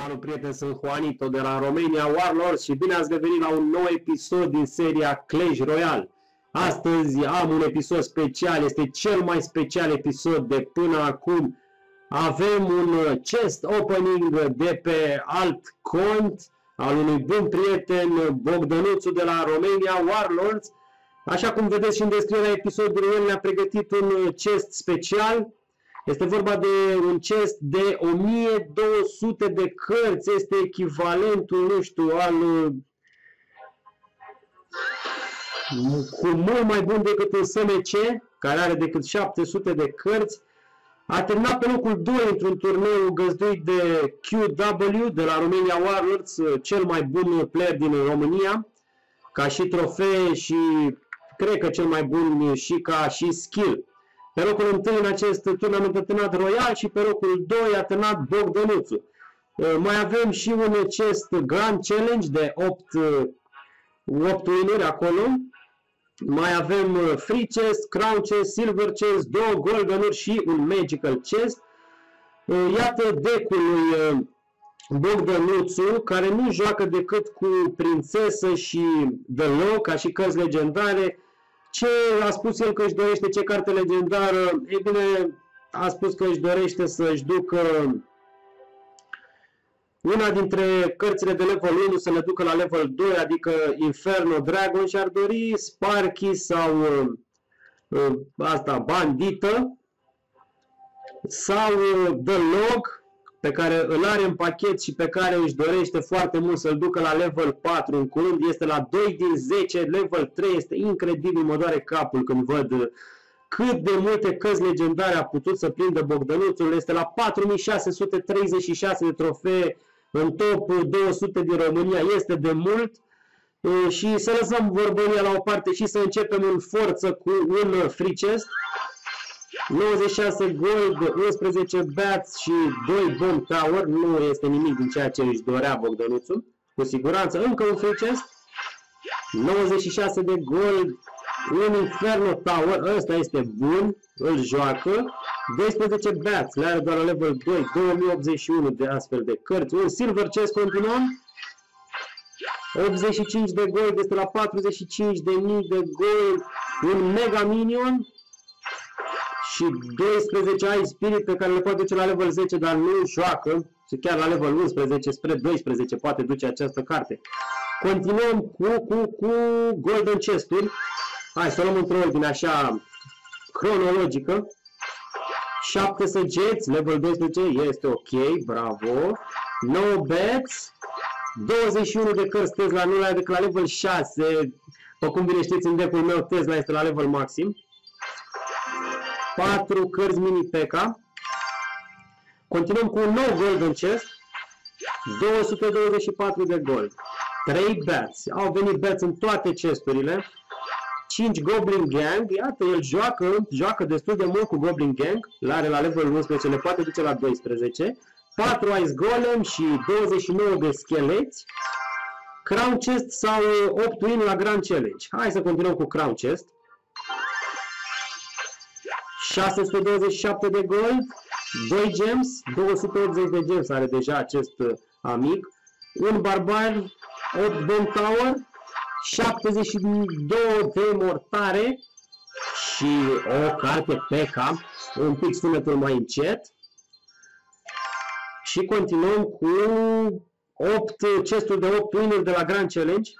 Salut prieteni, sunt Juanito de la Romania Warlords și bine ați revenit la un nou episod din seria Clash Royale. Astăzi am un episod special, este cel mai special episod de până acum. Avem un chest opening de pe alt cont al unui bun prieten, Bogdanuțu de la Romania Warlords. Așa cum vedeți și în descrierea episodului, el ne-a pregătit un chest special. Este vorba de un chest de 1200 de cărți, este echivalentul, nu știu, cu mult mai bun decât un SMC, care are decât 700 de cărți. A terminat pe locul 2 într-un turneu găzduit de QW de la Romania Warlords, cel mai bun player din România, ca și trofee și cred că cel mai bun și ca și skill. Pe locul 1 în acest turnament a terminat Royal și pe locul 2 a terminat Bogdanuțu. Mai avem și un chest Grand Challenge de 8 winuri acolo. Mai avem Free Chest, Crown Chest, Silver Chest, 2 Golden-uri și un Magical Chest. Iată deck-ul lui Bogdanuțu, care nu joacă decât cu Prințesă și The Law, ca și cărți legendare. Ce a spus el că își dorește, ce carte legendară? Ei bine, a spus că își dorește să-și ducă una dintre cărțile de level 1 să le ducă la level 2, adică Inferno Dragon, și ar dori Sparky sau Bandită sau The Log, pe care îl are în pachet și pe care își dorește foarte mult să-l ducă la level 4 în curând. Este la 2 din 10, level 3, este incredibil, mă doare capul când văd cât de multe cărți legendare a putut să prindă Bogdanuțul. Este la 4636 de trofee în top 200 din România, este de mult. Și să lăsăm vorbăria la o parte și să începem în forță cu un free chest. 96 gold, 11 bats și 2 bomb tower. Nu este nimic din ceea ce își dorea Bogdanuțu. Cu siguranță încă un free chest. 96 de gold, un Inferno Tower. Ăsta este bun, îl joacă. 12 bats, le are doar la level 2. 2081 de astfel de cărți. Un silver chest, continuăm. 85 de gold, este la 45.000 de gold. Un mega minion și 12 Ice Spirit pe care le poate duce la level 10, dar nu joacă, și chiar la level 11 spre 12 poate duce această carte. Continuăm cu Golden Chest-uri. Hai să luăm într-o ordine așa cronologică. 7 săgeți, level 12, este ok, bravo. 9 bats, 21 de cărți Tesla, nu le-are decât la level 6. După cum bine știți, în deck-ul meu Tesla este la level maxim. 4 cărți mini P.E.K.K.A. Continuăm cu un nou Golden Chest. 224 de gold. 3 bats. Au venit bats în toate chesturile. 5 Goblin Gang. Iată, el joacă destul de mult cu Goblin Gang. L-are la level 11, le poate duce la 12. 4 Ice Golem și 29 de scheleți. Crown Chest sau 8 win la Grand Challenge. Hai să continuăm cu Crown Chest. 627 de gold, 2 gems, 280 de gems are deja acest amic, un barbar, 8 bomb tower, 72 de mortare și o carte P.E.K.K.A. Un pic sunetul mai încet. Și continuăm cu 8 chesturi de 8 win-uri de la Grand Challenge.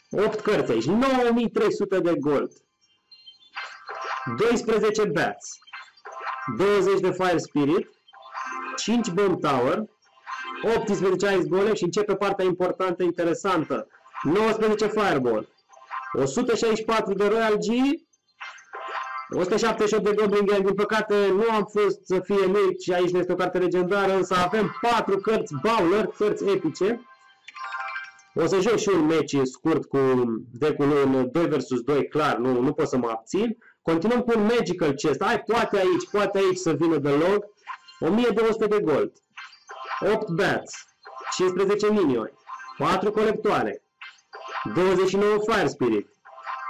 8 cărți aici, 9300 de gold. 12 bats, 20 de Fire Spirit, 5 Bomb Tower, 18 Ice Golem și începe partea importantă, interesantă. 19 Fireball, 164 de Royal G, 178 de Goblin Gang. Din păcate nu am fost să fie mic și aici nu este o carte legendară, însă avem 4 cărți Bowler, cărți epice. O să joc și un match scurt cu deck-ul în 2 vs 2, clar, nu pot să mă abțin. Continuăm cu un Magical Chest. Hai, poate aici să vină de log. 1200 de gold. 8 bats. 15 minioni. 4 colectoare. 29 Fire Spirit.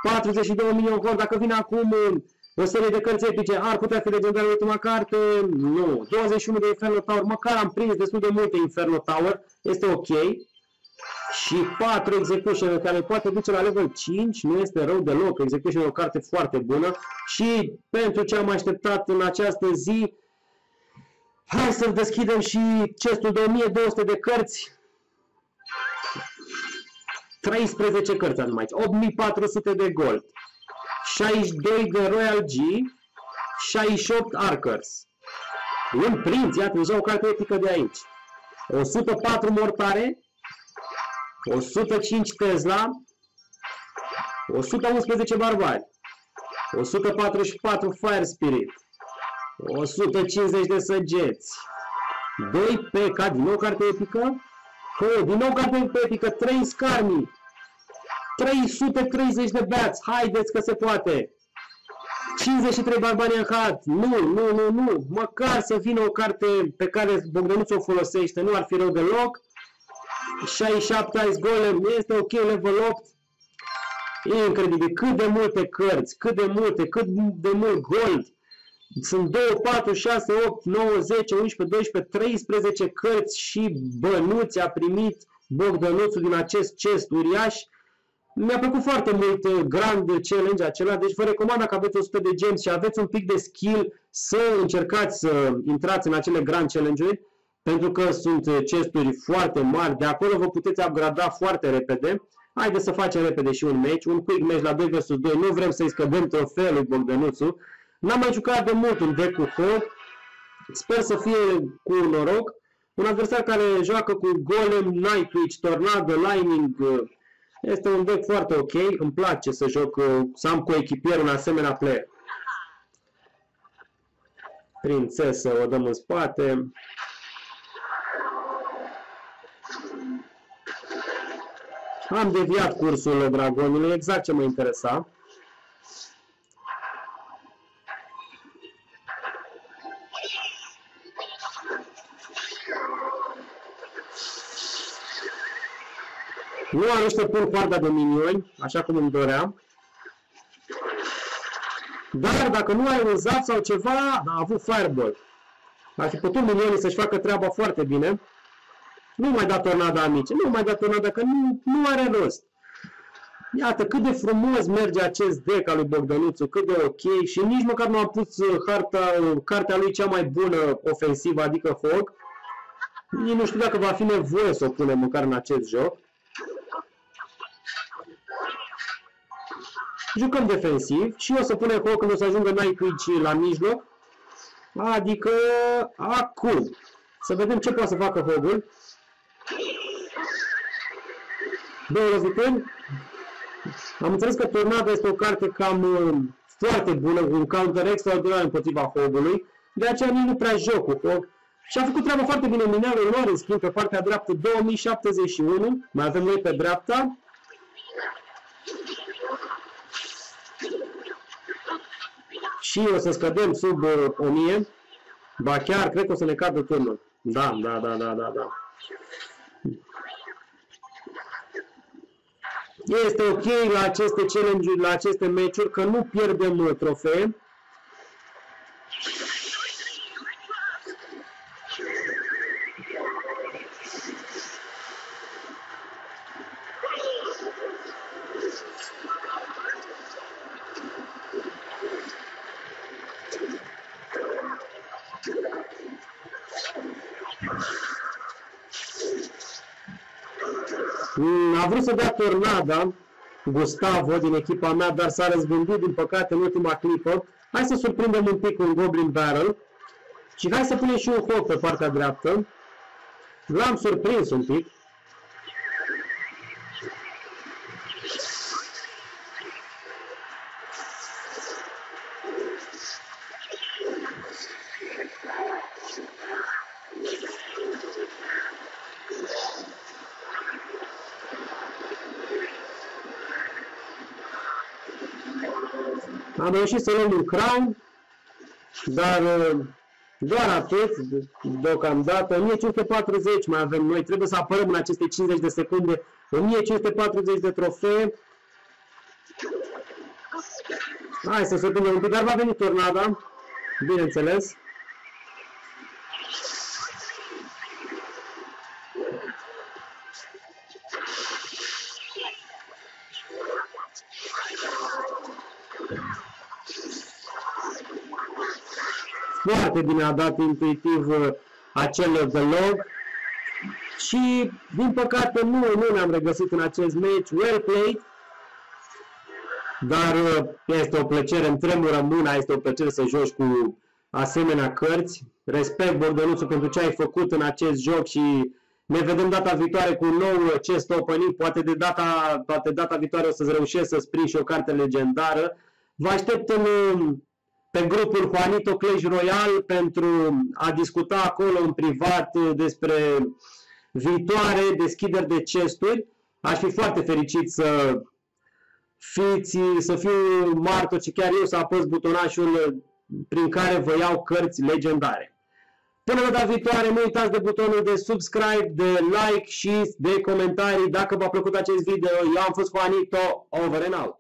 42 minion gold. Dacă vine acum O serie de cărți epice. Ar putea fi legendară ultima carte? Nu. 21 de Inferno Tower. Măcar am prins destul de multe Inferno Tower. Este ok. Și 4 Execution, care poate duce la level 5. Nu este rău deloc. Execution e o carte foarte bună. Și pentru ce am așteptat în această zi, hai să deschidem și chestul de 1200 de cărți. 13 cărți avem aici. 8400 de gold. 62 de Royal G, 68 Archers. Un prinț, iată, deja o carte epică de aici. 104 mortare, 105 Tesla, 111 barbari, 144 Fire Spirit, 150 de săgeți, 2 P.K., din nou carte epică, din nou carte epică, 3 Scarmi, 330 de beați, haideți că se poate. 53 Barbarian Hat, nu, măcar să vină o carte pe care Bogdanuț o folosește, nu ar fi rău deloc. 67 Ice Golem, este ok, level 8. E incredibil, cât de multe cărți, cât de mult gold. Sunt 2, 4, 6, 8, 9, 10, 11, 12, 13 cărți și bănuți a primit Bogdanuțul din acest chest uriaș. Mi-a plăcut foarte mult Grand Challenge acela, deci vă recomand dacă aveți 100 de gems și aveți un pic de skill să încercați să intrați în acele Grand Challenge-uri, pentru că sunt chesturi foarte mari, de acolo vă puteți upgrada foarte repede. Haideți să facem repede și un match, un quick match la 2 vs 2, nu vrem să-i scădem trofeul lui Bogdanuțu. N-am mai jucat de mult un deck cu Hog, sper să fie cu noroc. Un adversar care joacă cu Golem, Nightwitch, Tornado, Lightning. Este un deck foarte ok, îmi place să joc, să am coechipier un asemenea player. Prințesă, o dăm în spate. Am deviat cursul dragonului, exact ce mă interesa. Nu am niște pun horda de minioni, așa cum îmi doream. Dar dacă nu ai un zap sau ceva, a avut Fireball. Ar fi putut minionii să-și facă treaba foarte bine. Nu mai da tornada, amici, nu mai da tornada, că nu are rost. Iată cât de frumos merge acest deck al lui Bogdanuțu, cât de ok. Și nici măcar nu am pus cartea lui cea mai bună ofensivă, adică Hog. Nici nu știu dacă va fi nevoie să o punem măcar în acest joc. Jucăm defensiv și o să punem Hog când o să ajungă Nightwitch la mijloc. Adică acum. Să vedem ce poate să facă Hogul. 2 lovituri. Am înțeles că Tornado este o carte cam foarte bună, un counter extraordinar împotriva Hogului. De aceea nici nu prea joc cu Hog. Și a făcut treaba foarte bine minerul lor, în schimb, pe partea dreaptă 2071. Mai avem noi pe dreapta. Și o să scădem sub 1000. Ba chiar, cred că o să ne cadă turnul. Da. Este ok la aceste challenge-uri, la aceste meciuri, că nu pierdem trofee. A vrut să dea Tornada, Gustavo din echipa mea, dar s-a răzgândit din păcate în ultima clipă. Hai să surprindem un pic un Goblin Barrel și hai să punem și un Hog pe partea dreaptă. L-am surprins un pic. Am reușit să luăm un crown, dar doar atât, deocamdată. 1540 mai avem noi, trebuie să apărăm în aceste 50 de secunde, 1540 de trofee. Hai să se prindă un pic, dar va veni tornada, bineînțeles. Foarte bine a dat intuitiv acel The Log și, din păcate, nu ne-am regăsit în acest match. Well played, dar este o plăcere, îmi tremură mâna, este o plăcere să joci cu asemenea cărți. Respect, Bogdanuțu, pentru ce ai făcut în acest joc și ne vedem data viitoare cu un nou chest opening. Poate data viitoare o să-ți reușesc să-ți prind și o carte legendară. Vă aștept pe grupul Juanito Clash Royale pentru a discuta acolo în privat despre viitoare deschideri de chesturi. Aș fi foarte fericit să fiu martor și chiar eu să apăs butonașul prin care vă iau cărți legendare. Până data viitoare, nu uitați de butonul de subscribe, de like și de comentarii. Dacă v-a plăcut acest video, eu am fost Juanito, over and out.